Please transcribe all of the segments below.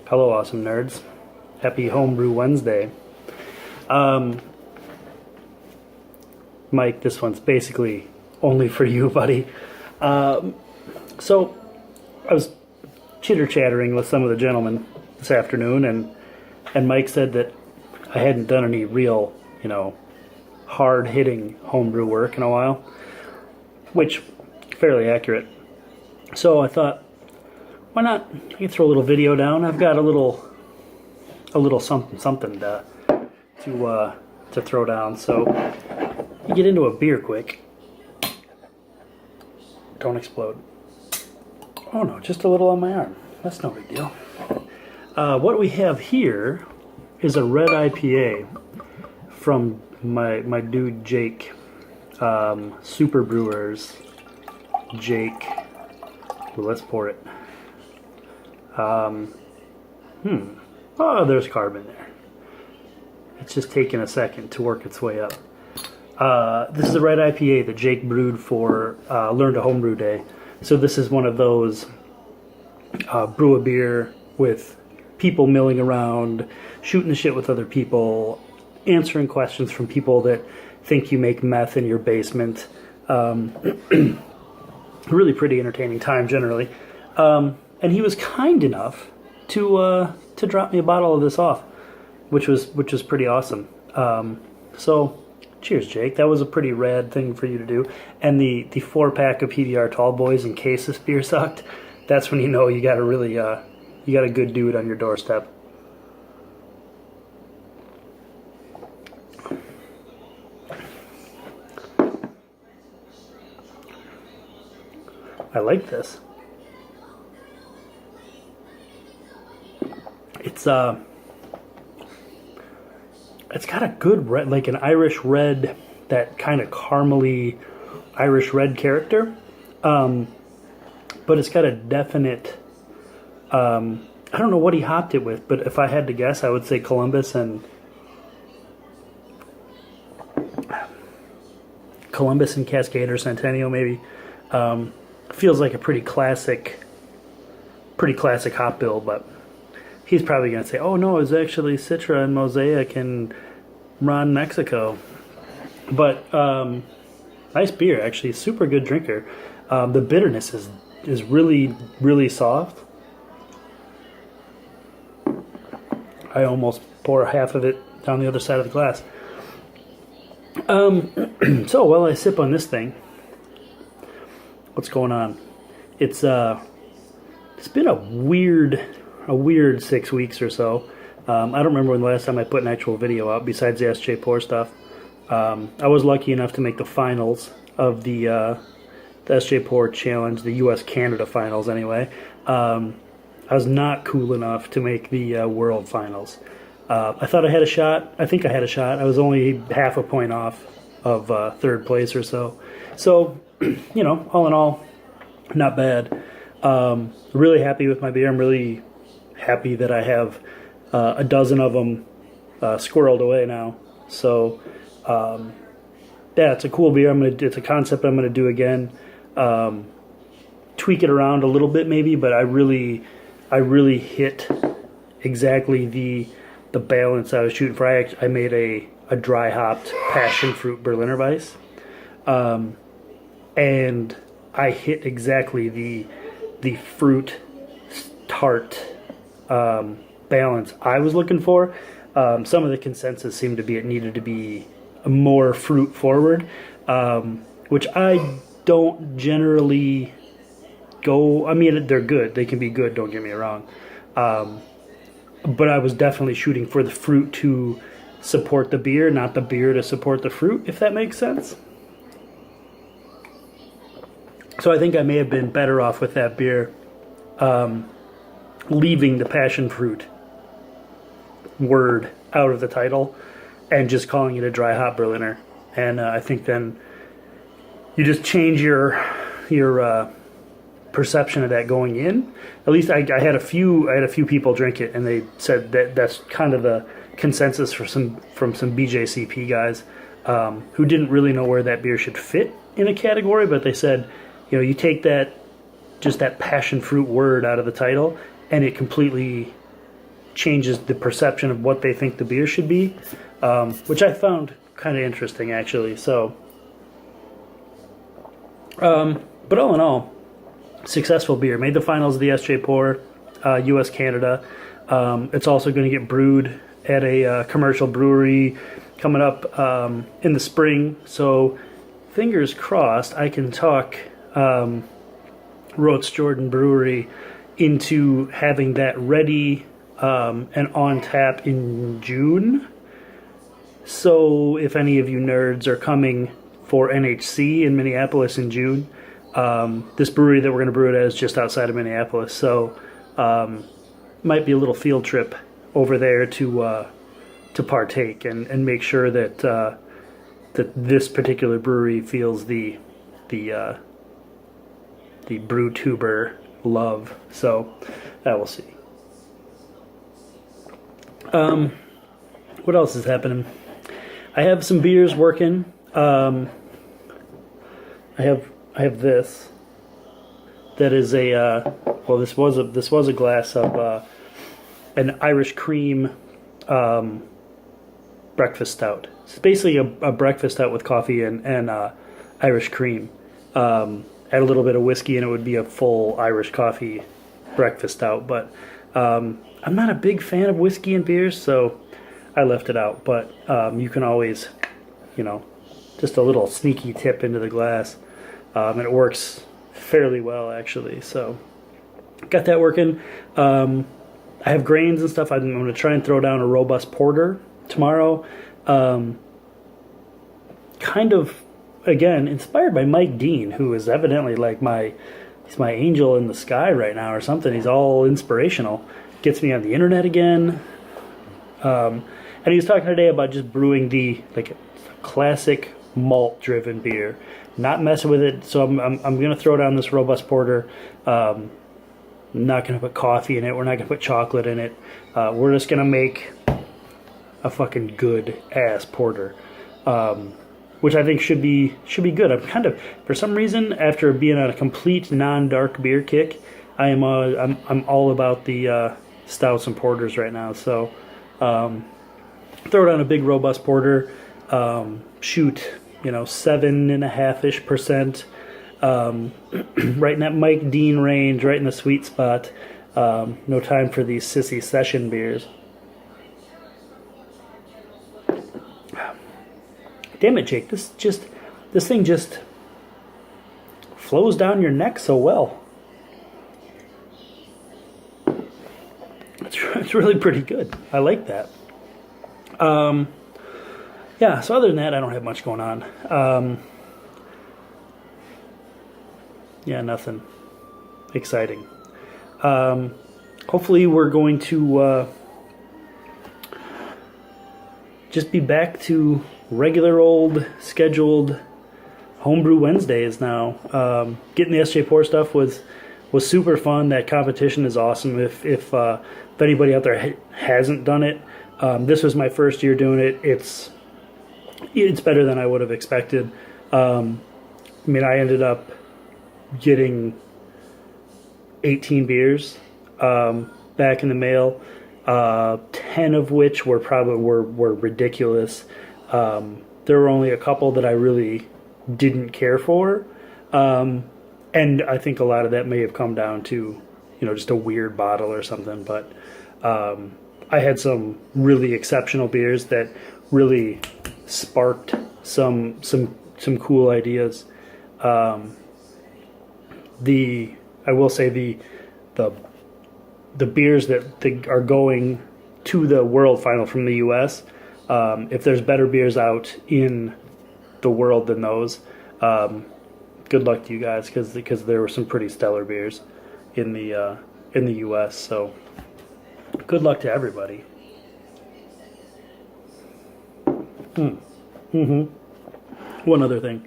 Hello, awesome nerds. Happy Homebrew Wednesday. Mike, this one's basically only for you, buddy. So, I was chitter-chattering with some of the gentlemen this afternoon, and Mike said that I hadn't done any real, hard-hitting homebrew work in a while, which, fairly accurate. So I thought, why not? I can throw a little video down. I've got a little something to throw down. So you get into a beer quick. Don't explode. Oh no, just a little on my arm. That's no big deal. What we have here is a red IPA from my dude Jake, Super Brewers. Jake. Well, let's pour it. Oh, there's carbon there. It's just taking a second to work its way up. This is a red IPA that Jake brewed for Learn to Homebrew Day. So this is one of those brew a beer with people milling around, shooting the shit with other people, answering questions from people that think you make meth in your basement. Really pretty entertaining time generally. And he was kind enough to drop me a bottle of this off, which was pretty awesome. So cheers, Jake. That was a pretty rad thing for you to do. And the 4-pack of PBR Tall Boys in case this beer sucked, that's when you know you got a really you got a good dude on your doorstep. I like this. It's got a good red, like an Irish red, that kind of caramely Irish red character. But it's got a definite, I don't know what he hopped it with, but if I had to guess, I would say Columbus and Cascade or Centennial maybe. Feels like a pretty classic hop bill, but he's probably going to say, oh no, it's actually Citra and Mosaic and Ron Mexico. But nice beer, actually. Super good drinker. The bitterness is really, really soft. I almost pour half of it down the other side of the glass. So while I sip on this thing, what's going on? It's been a weird 6 weeks or so. I don't remember when the last time I put an actual video out besides the SJ Pour stuff. I was lucky enough to make the finals of the SJ Pour Challenge, the US-Canada finals anyway. I was not cool enough to make the World Finals. I thought I had a shot. I think I had a shot. I was only half a point off of third place or so. So, all in all, not bad. Really happy with my beer. I'm really happy that I have a dozen of them squirreled away now. So, yeah, it's a cool beer. It's a concept I'm gonna do again. Tweak it around a little bit maybe, but I really hit exactly the balance I was shooting for. I made a dry hopped passion fruit Berliner Weiss. And I hit exactly the fruit tart balance I was looking for. Some of the consensus seemed to be it needed to be more fruit forward, which I don't generally go. I mean, they're good. They can be good. Don't get me wrong. But I was definitely shooting for the fruit to support the beer, not the beer to support the fruit, if that makes sense. So I think I may have been better off with that beer leaving the passion fruit word out of the title and just calling it a dry hop Berliner. And I think then you just change your perception of that going in. At least I had a few people drink it, and they said that's kind of the consensus from some BJCP guys who didn't really know where that beer should fit in a category, but they said, you take that passion fruit word out of the title, and it completely changes the perception of what they think the beer should be, which I found kind of interesting, actually. So, but all in all, successful beer. Made the finals of the SJ Pour, U.S. Canada. It's also going to get brewed at a commercial brewery coming up in the spring. So, fingers crossed, I can talk Roats Jordan Brewery into having that ready and on tap in June. So if any of you nerds are coming for NHC in Minneapolis in June, this brewery that we're going to brew it at is just outside of Minneapolis. So might be a little field trip over there to partake and make sure that that this particular brewery feels the brew tuber love. So we'll see. What else is happening? I have some beers working. I have this. That is a well. This was a glass of an Irish cream breakfast stout. It's basically a breakfast stout with coffee and Irish cream. Add a little bit of whiskey and it would be a full Irish coffee breakfast stout. But I'm not a big fan of whiskey and beers, so I left it out. But you can always, just a little sneaky tip into the glass. And it works fairly well, actually. So got that working. I have grains and stuff. I'm going to try and throw down a robust porter tomorrow. Kind of, again, inspired by Mike Dean, who is evidently like he's my angel in the sky right now or something. He's all inspirational. Gets me on the internet again. And he was talking today about just brewing the classic malt-driven beer, not messing with it. So I'm going to throw down this robust porter. I'm not going to put coffee in it. We're not going to put chocolate in it. We're just going to make a fucking good ass porter, which I think should be good. I'm kind of, for some reason, after being on a complete non-dark beer kick, I'm all about the stouts and porters right now. So throw down a big robust porter. Shoot, 7.5%, right in that Mike Dean range, right in the sweet spot. No time for these sissy session beers. Damn it, Jake! This thing just flows down your neck so well. It's really pretty good. I like that. Yeah, so other than that, I don't have much going on. Yeah, nothing exciting. Hopefully we're going to just be back to regular old scheduled homebrew Wednesdays now. Getting the SJ Pour stuff was super fun. That competition is awesome. If anybody out there hasn't done it, this was my first year doing it. It's better than I would have expected. I ended up getting 18 beers back in the mail, 10 of which were ridiculous. There were only a couple that I really didn't care for, and I think a lot of that may have come down to just a weird bottle or something. But I had some really exceptional beers that really sparked some cool ideas. I will say the beers that are going to the world final from the U.S. If there's better beers out in the world than those, good luck to you guys, because there were some pretty stellar beers in the U.S. So good luck to everybody. One other thing.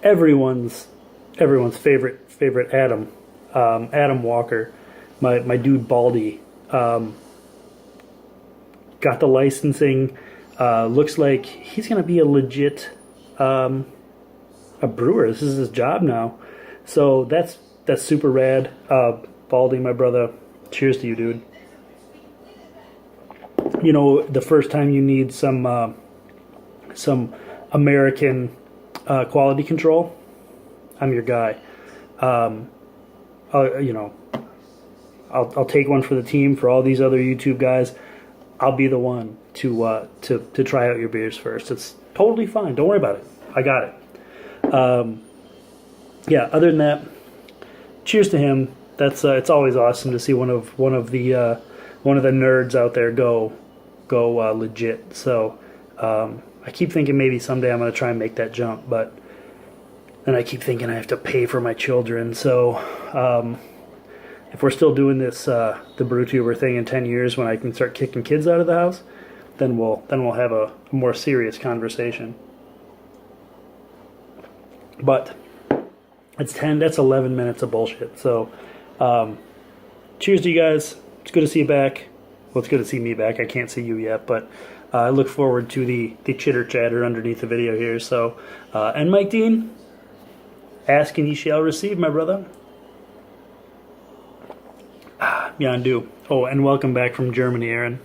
Everyone's favorite Adam Walker, my dude Baldy, got the licensing. Looks like he's gonna be a legit a brewer. This is his job now, so that's super rad. Baldy, my brother, Cheers to you, dude. You know, the first time you need some American quality control, I'm your guy. You know, I'll take one for the team. For all these other YouTube guys, I'll be the one to try out your beers first. It's totally fine. Don't worry about it. I got it. Yeah. Other than that, cheers to him. That's it's always awesome to see one of the nerds out there go legit. So I keep thinking maybe someday I'm going to try and make that jump, but then I keep thinking I have to pay for my children. So if we're still doing this the BrewTuber thing in 10 years when I can start kicking kids out of the house, then we'll have a more serious conversation. But that's 11 minutes of bullshit. So cheers to you guys. It's good to see you back. Well, it's good to see me back. I can't see you yet, but I look forward to the chitter chatter underneath the video here. So, and Mike Dean, ask and ye shall receive, my brother. Yandu. Oh, and welcome back from Germany, Aaron.